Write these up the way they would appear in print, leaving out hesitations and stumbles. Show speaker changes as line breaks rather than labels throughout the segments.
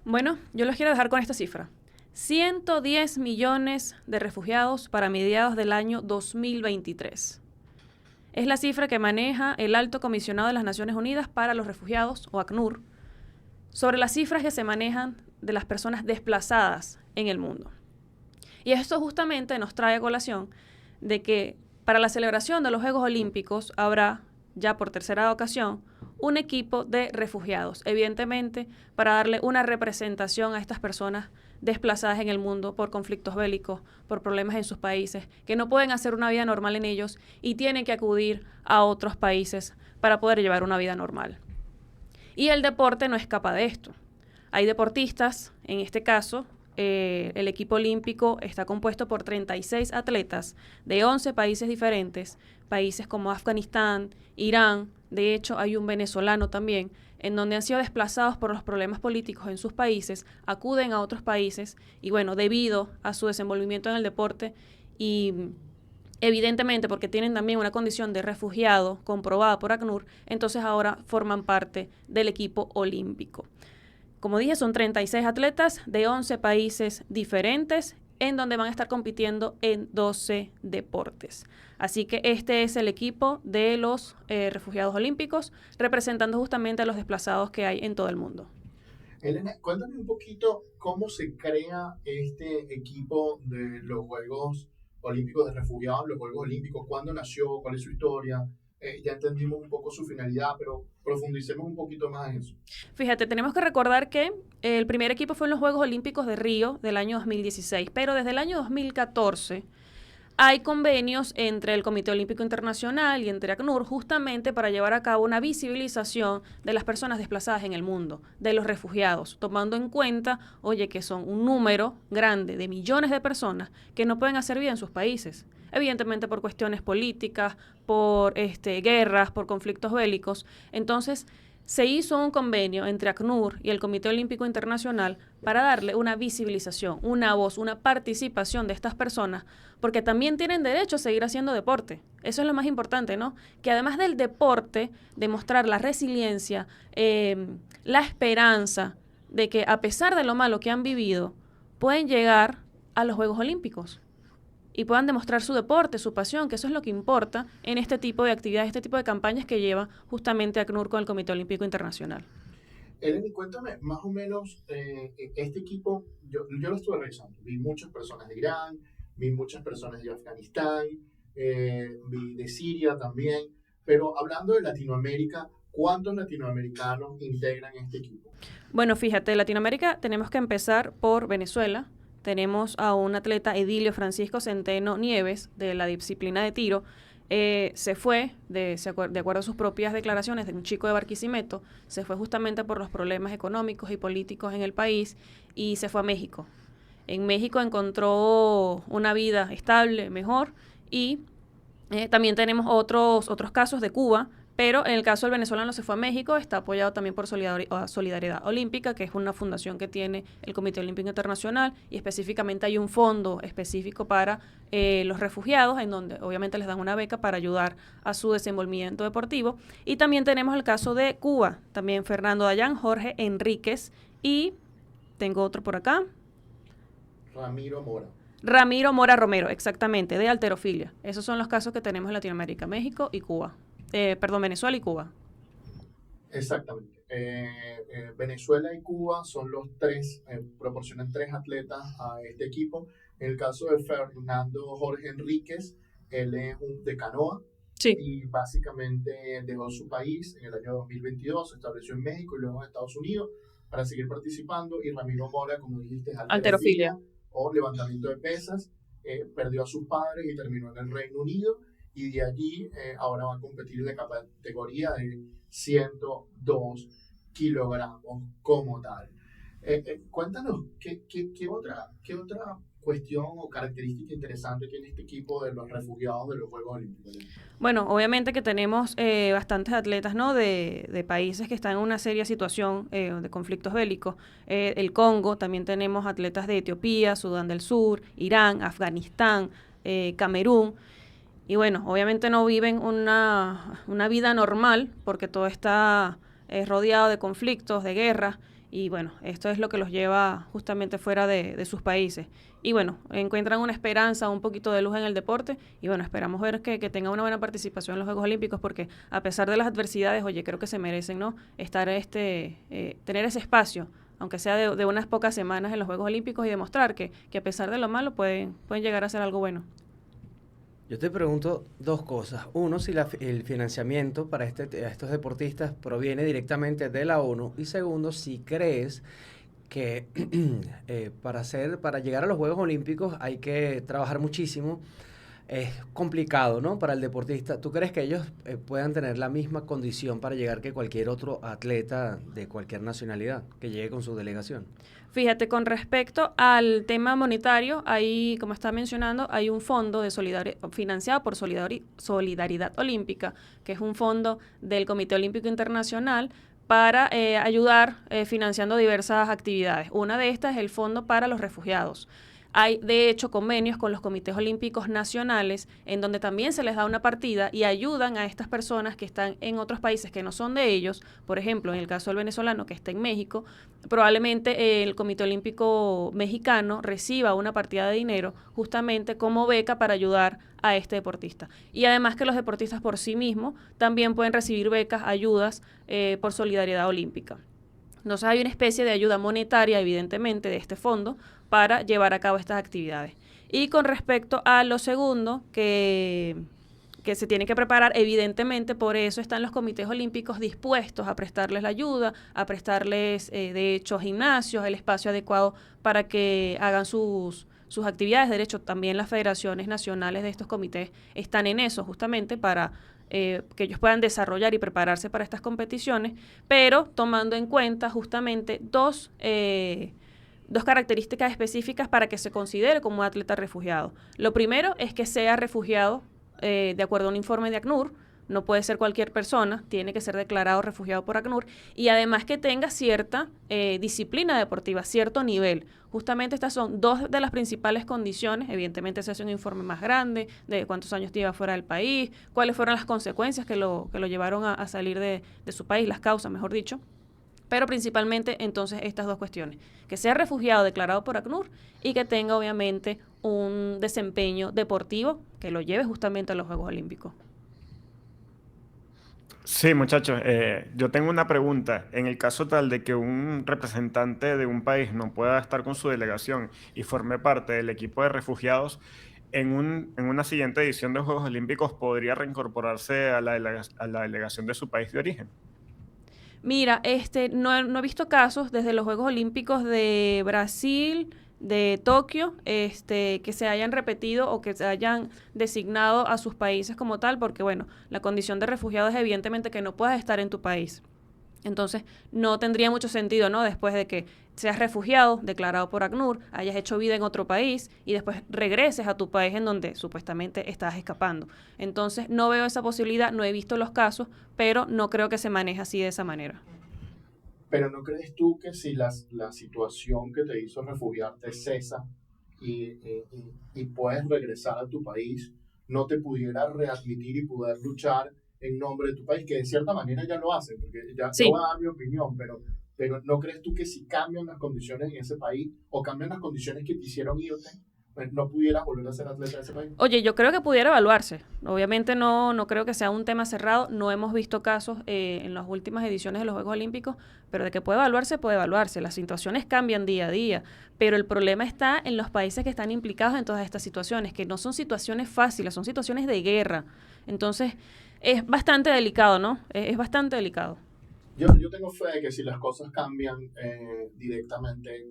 Bueno, yo los quiero dejar con esta cifra. 110 millones de refugiados para mediados del año 2023. Es la cifra que maneja el Alto Comisionado de las Naciones Unidas para los Refugiados, o ACNUR, sobre las cifras que se manejan de las personas desplazadas en el mundo. Y esto justamente nos trae a colación de que para la celebración de los Juegos Olímpicos habrá, ya por tercera ocasión, un equipo de refugiados, evidentemente para darle una representación a estas personas desplazadas en el mundo por conflictos bélicos, por problemas en sus países, que no pueden hacer una vida normal en ellos y tienen que acudir a otros países para poder llevar una vida normal. Y el deporte no escapa de esto. Hay deportistas, en este caso, el equipo olímpico está compuesto por 36 atletas de 11 países diferentes, países como Afganistán, Irán, de hecho hay un venezolano también, en donde han sido desplazados por los problemas políticos en sus países, acuden a otros países y bueno, debido a su desenvolvimiento en el deporte y evidentemente porque tienen también una condición de refugiado comprobada por ACNUR, entonces ahora forman parte del equipo olímpico. Como dije, son 36 atletas de 11 países diferentes en donde van a estar compitiendo en 12 deportes. Así que este es el equipo de los refugiados olímpicos, representando justamente a los desplazados que hay en todo el mundo.
Elena, cuéntame un poquito cómo se crea este equipo de los Juegos Olímpicos de Refugiados, los Juegos Olímpicos, cuándo nació, cuál es su historia. Ya entendimos un poco su finalidad, pero profundicemos un poquito más en eso.
Fíjate, tenemos que recordar que el primer equipo fue en los Juegos Olímpicos de Río del año 2016, pero desde el año 2014 hay convenios entre el Comité Olímpico Internacional y entre ACNUR justamente para llevar a cabo una visibilización de las personas desplazadas en el mundo, de los refugiados, tomando en cuenta, oye, que son un número grande de millones de personas que no pueden hacer vida en sus países. Evidentemente por cuestiones políticas, por guerras, por conflictos bélicos. Entonces, se hizo un convenio entre ACNUR y el Comité Olímpico Internacional para darle una visibilización, una voz, una participación de estas personas, porque también tienen derecho a seguir haciendo deporte. Eso es lo más importante, ¿no? Que además del deporte, demostrar la resiliencia, la esperanza de que a pesar de lo malo que han vivido, pueden llegar a los Juegos Olímpicos y puedan demostrar su deporte, su pasión, que eso es lo que importa en este tipo de actividades, este tipo de campañas que lleva justamente ACNUR con el Comité Olímpico Internacional.
Eleni, cuéntame más o menos este equipo, yo lo estuve revisando, vi muchas personas de Irán, vi muchas personas de Afganistán, vi de Siria también, pero hablando de Latinoamérica, ¿cuántos latinoamericanos integran este equipo?
Bueno, fíjate, Latinoamérica tenemos que empezar por Venezuela. Tenemos a un atleta, Edilio Francisco Centeno Nieves, de la disciplina de tiro. Se fue, de acuerdo a sus propias declaraciones, de un chico de Barquisimeto, se fue justamente por los problemas económicos y políticos en el país y se fue a México. En México encontró una vida estable, mejor, y también tenemos otros casos de Cuba, pero en el caso del venezolano se fue a México, está apoyado también por Solidaridad Olímpica, que es una fundación que tiene el Comité Olímpico Internacional, y específicamente hay un fondo específico para los refugiados, en donde obviamente les dan una beca para ayudar a su desenvolvimiento deportivo. Y también tenemos el caso de Cuba, también Fernando Dayan, Jorge Enríquez, y tengo otro por acá,
Ramiro Mora.
Ramiro Mora Romero, exactamente, de halterofilia. Esos son los casos que tenemos en Latinoamérica, México y Cuba. Perdón, Venezuela y Cuba.
Exactamente. Venezuela y Cuba son los tres, proporcionan tres atletas a este equipo. En el caso de Fernando Jorge Enríquez, él es un de canoa
Sí,
y básicamente dejó su país en el año 2022, se estableció en México y luego en Estados Unidos para seguir participando. Y Ramiro Mora, como dijiste, es
halterofilia.
halterofilia o levantamiento de pesas. Perdió a sus padres y terminó en el Reino Unido. Y de allí ahora va a competir en la categoría de 102 kilogramos como tal. Cuéntanos, ¿qué otra cuestión o característica interesante tiene este equipo de los refugiados de los Juegos Olímpicos?
Bueno, obviamente que tenemos bastantes atletas, ¿no? De países que están en una seria situación de conflictos bélicos. El Congo, también tenemos atletas de Etiopía, Sudán del Sur, Irán, Afganistán, Camerún. Y bueno, obviamente no viven una vida normal porque todo está rodeado de conflictos, de guerras. Y bueno, esto es lo que los lleva justamente fuera de sus países. Y bueno, encuentran una esperanza, un poquito de luz en el deporte. Y bueno, esperamos ver que tengan una buena participación en los Juegos Olímpicos, porque a pesar de las adversidades, oye, creo que se merecen, ¿no? Estar tener ese espacio, aunque sea de unas pocas semanas en los Juegos Olímpicos, y demostrar que a pesar de lo malo pueden llegar a ser algo bueno.
Yo te pregunto dos cosas. Uno, si el financiamiento para estos deportistas proviene directamente de la ONU. Y segundo, si crees que para llegar a los Juegos Olímpicos hay que trabajar muchísimo. Es complicado, ¿no? Para el deportista. ¿Tú crees que ellos puedan tener la misma condición para llegar que cualquier otro atleta de cualquier nacionalidad que llegue con su delegación?
Fíjate, con respecto al tema monetario, ahí, como estaba mencionando, hay un fondo financiado por Solidaridad Olímpica, que es un fondo del Comité Olímpico Internacional para ayudar financiando diversas actividades. Una de estas es el Fondo para los Refugiados. Hay, de hecho, convenios con los comités olímpicos nacionales en donde también se les da una partida y ayudan a estas personas que están en otros países que no son de ellos. Por ejemplo, en el caso del venezolano que está en México, probablemente el Comité Olímpico Mexicano reciba una partida de dinero justamente como beca para ayudar a este deportista. Y además que los deportistas por sí mismos también pueden recibir becas, ayudas por solidaridad olímpica. Entonces hay una especie de ayuda monetaria, evidentemente, de este fondo para llevar a cabo estas actividades. Y con respecto a lo segundo, que se tiene que preparar, evidentemente, por eso están los comités olímpicos dispuestos a prestarles la ayuda, a prestarles, de hecho, gimnasios, el espacio adecuado para que hagan sus actividades. De hecho, también las federaciones nacionales de estos comités están en eso, justamente para que ellos puedan desarrollar y prepararse para estas competiciones, pero tomando en cuenta justamente dos características específicas para que se considere como un atleta refugiado. Lo primero es que sea refugiado de acuerdo a un informe de ACNUR. No puede ser cualquier persona, tiene que ser declarado refugiado por ACNUR, y además que tenga cierta disciplina deportiva, cierto nivel. Justamente estas son dos de las principales condiciones. Evidentemente se hace un informe más grande de cuántos años lleva fuera del país, cuáles fueron las consecuencias que lo llevaron a salir de su país, las causas, mejor dicho. Pero principalmente entonces estas dos cuestiones, que sea refugiado declarado por ACNUR y que tenga obviamente un desempeño deportivo que lo lleve justamente a los Juegos Olímpicos.
Sí, muchachos, yo tengo una pregunta. En el caso tal de que un representante de un país no pueda estar con su delegación y forme parte del equipo de refugiados, en una siguiente edición de Juegos Olímpicos, ¿podría reincorporarse a la delegación de su país de origen?
Mira, no he visto casos desde los Juegos Olímpicos de Brasil, de Tokio, que se hayan repetido o que se hayan designado a sus países como tal, porque bueno, la condición de refugiado es evidentemente que no puedas estar en tu país. Entonces, no tendría mucho sentido, ¿no? Después de que seas refugiado, declarado por ACNUR, hayas hecho vida en otro país y después regreses a tu país en donde supuestamente estás escapando. Entonces, no veo esa posibilidad, no he visto los casos, pero no creo que se maneje así de esa manera.
Pero ¿no crees tú que si la situación que te hizo refugiarte cesa y puedes regresar a tu país, no te pudiera readmitir y poder luchar en nombre de tu país, que de cierta manera ya lo hacen, porque ya
Sí.
yo voy a dar mi opinión, pero ¿no crees tú que si cambian las condiciones en ese país o cambian las condiciones que te hicieron irte, pues no pudieras volver a ser atleta de ese país?
Oye, yo creo que pudiera evaluarse. Obviamente no creo que sea un tema cerrado. No hemos visto casos en las últimas ediciones de los Juegos Olímpicos, pero de que puede evaluarse, puede evaluarse. Las situaciones cambian día a día, pero el problema está en los países que están implicados en todas estas situaciones, que no son situaciones fáciles, son situaciones de guerra. Entonces, es bastante delicado, ¿no? Es bastante delicado.
Yo tengo fe de que si las cosas cambian directamente,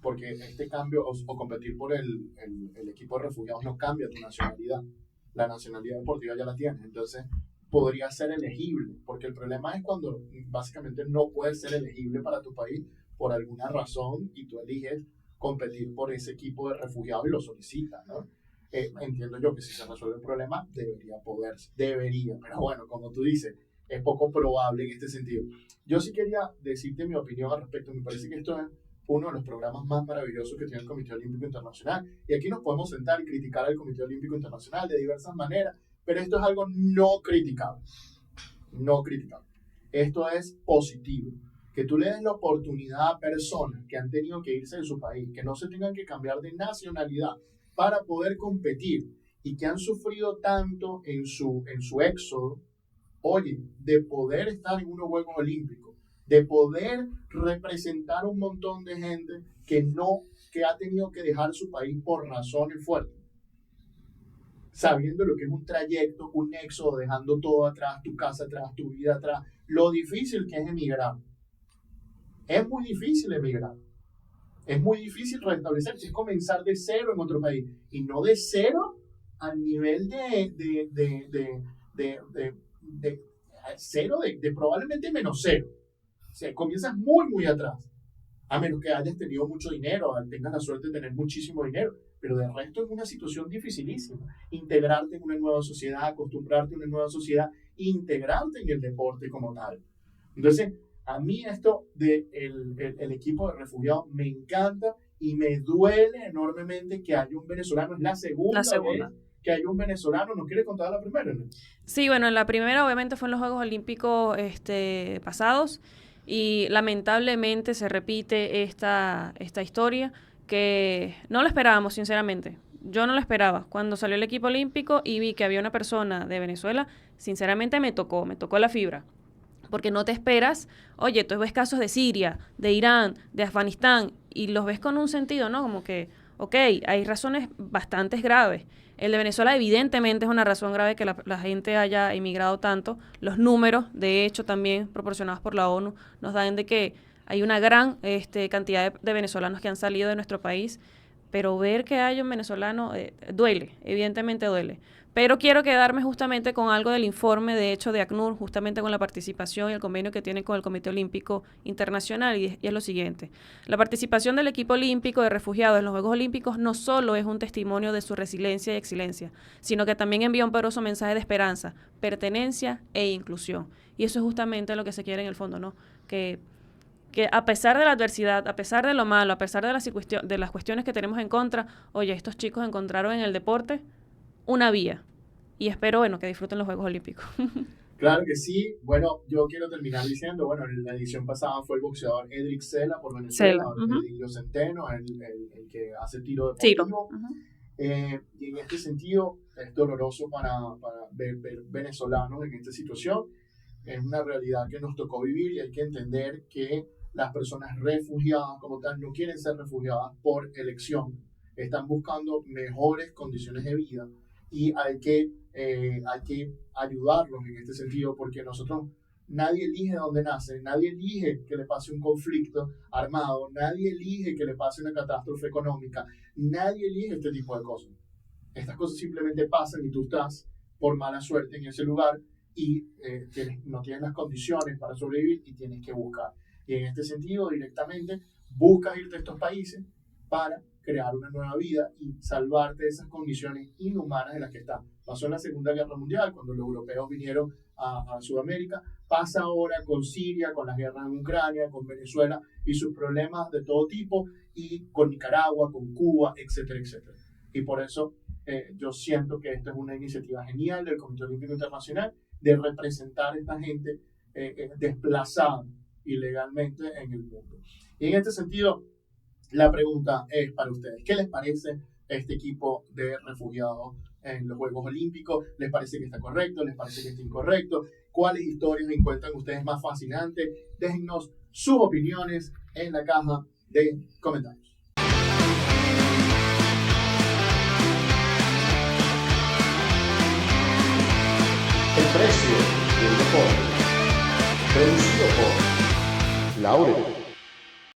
porque este cambio o competir por el equipo de refugiados no cambia tu nacionalidad. La nacionalidad deportiva ya la tienes, entonces podría ser elegible, porque el problema es cuando básicamente no puedes ser elegible para tu país por alguna razón y tú eliges competir por ese equipo de refugiados y lo solicitas, ¿no? Entiendo yo que si se resuelve el problema debería, pero bueno, como tú dices, es poco probable en este sentido. Yo sí quería decirte mi opinión al respecto. Me parece que esto es uno de los programas más maravillosos que tiene el Comité Olímpico Internacional. Y aquí nos podemos sentar y criticar al Comité Olímpico Internacional de diversas maneras, pero esto es algo no criticable. No criticable. Esto es positivo. que tú le des la oportunidad a personas que han tenido que irse de su país, que no se tengan que cambiar de nacionalidad para poder competir y que han sufrido tanto en su éxodo, oye, de poder estar en unos Juegos Olímpicos, de poder representar un montón de gente que ha tenido que dejar su país por razones fuertes, sabiendo lo que es un trayecto, un éxodo, dejando todo atrás, tu casa atrás, tu vida atrás, lo difícil que es emigrar. Es muy difícil emigrar. Es muy difícil restablecerse, es comenzar de cero en otro país. Y no de cero al nivel de cero, de probablemente menos cero. O sea, comienzas muy, muy atrás. A menos que hayas tenido mucho dinero, tengas la suerte de tener muchísimo dinero. Pero de resto es una situación dificilísima. Integrarte en una nueva sociedad, acostumbrarte a una nueva sociedad, integrarte en el deporte como tal. Entonces, a mí esto del equipo de refugiados me encanta y me duele enormemente que haya un venezolano. Es la segunda vez que hay un venezolano. ¿Nos quiere contar la primera?
Sí, bueno, la primera obviamente fue en los Juegos Olímpicos pasados y lamentablemente se repite esta historia que no lo esperábamos, sinceramente. Yo no lo esperaba. Cuando salió el equipo olímpico y vi que había una persona de Venezuela, sinceramente me tocó la fibra. Porque no te esperas, oye, tú ves casos de Siria, de Irán, de Afganistán, y los ves con un sentido, ¿no? Como que, ok, hay razones bastante graves. El de Venezuela evidentemente es una razón grave que la gente haya emigrado tanto. Los números, de hecho, también proporcionados por la ONU, nos dan de que hay una gran cantidad de venezolanos que han salido de nuestro país, pero ver que hay un venezolano duele, evidentemente duele. Pero quiero quedarme justamente con algo del informe, de hecho, de ACNUR, justamente con la participación y el convenio que tiene con el Comité Olímpico Internacional, y es lo siguiente. La participación del equipo olímpico de refugiados en los Juegos Olímpicos no solo es un testimonio de su resiliencia y excelencia, sino que también envía un poderoso mensaje de esperanza, pertenencia e inclusión. Y eso es justamente lo que se quiere en el fondo, ¿no? Que a pesar de la adversidad, a pesar de lo malo, a pesar de las cuestiones que tenemos en contra, oye, estos chicos encontraron en el deporte una vía. Y espero, bueno, que disfruten los Juegos Olímpicos.
Claro que sí. Bueno, yo quiero terminar diciendo, bueno, en la edición pasada fue el boxeador Edric Sela por Venezuela, el Centeno, el que hace tiro deportivo. Y en este sentido, es doloroso para ver venezolanos en esta situación. Es una realidad que nos tocó vivir y hay que entender que las personas refugiadas como tal no quieren ser refugiadas por elección. Están buscando mejores condiciones de vida y hay que ayudarlos en este sentido, porque nadie elige dónde nace, nadie elige que le pase un conflicto armado, nadie elige que le pase una catástrofe económica, nadie elige este tipo de cosas. Estas cosas simplemente pasan y tú estás por mala suerte en ese lugar y no tienes las condiciones para sobrevivir y tienes que buscar. Y en este sentido, directamente, buscas irte a estos países para crear una nueva vida y salvarte de esas condiciones inhumanas en las que están. Pasó en la Segunda Guerra Mundial, cuando los europeos vinieron a Sudamérica, pasa ahora con Siria, con las guerras en Ucrania, con Venezuela y sus problemas de todo tipo, y con Nicaragua, con Cuba, etcétera, etcétera. Y por eso yo siento que esta es una iniciativa genial del Comité Olímpico Internacional de representar a esta gente desplazada ilegalmente en el mundo. Y en este sentido, la pregunta es para ustedes: ¿qué les parece este equipo de refugiados en los Juegos Olímpicos? ¿Les parece que está correcto? ¿Les parece que está incorrecto? ¿Cuáles historias encuentran ustedes más fascinantes? Déjennos sus opiniones en la caja de comentarios.
El precio del deporte, producido por Laurel.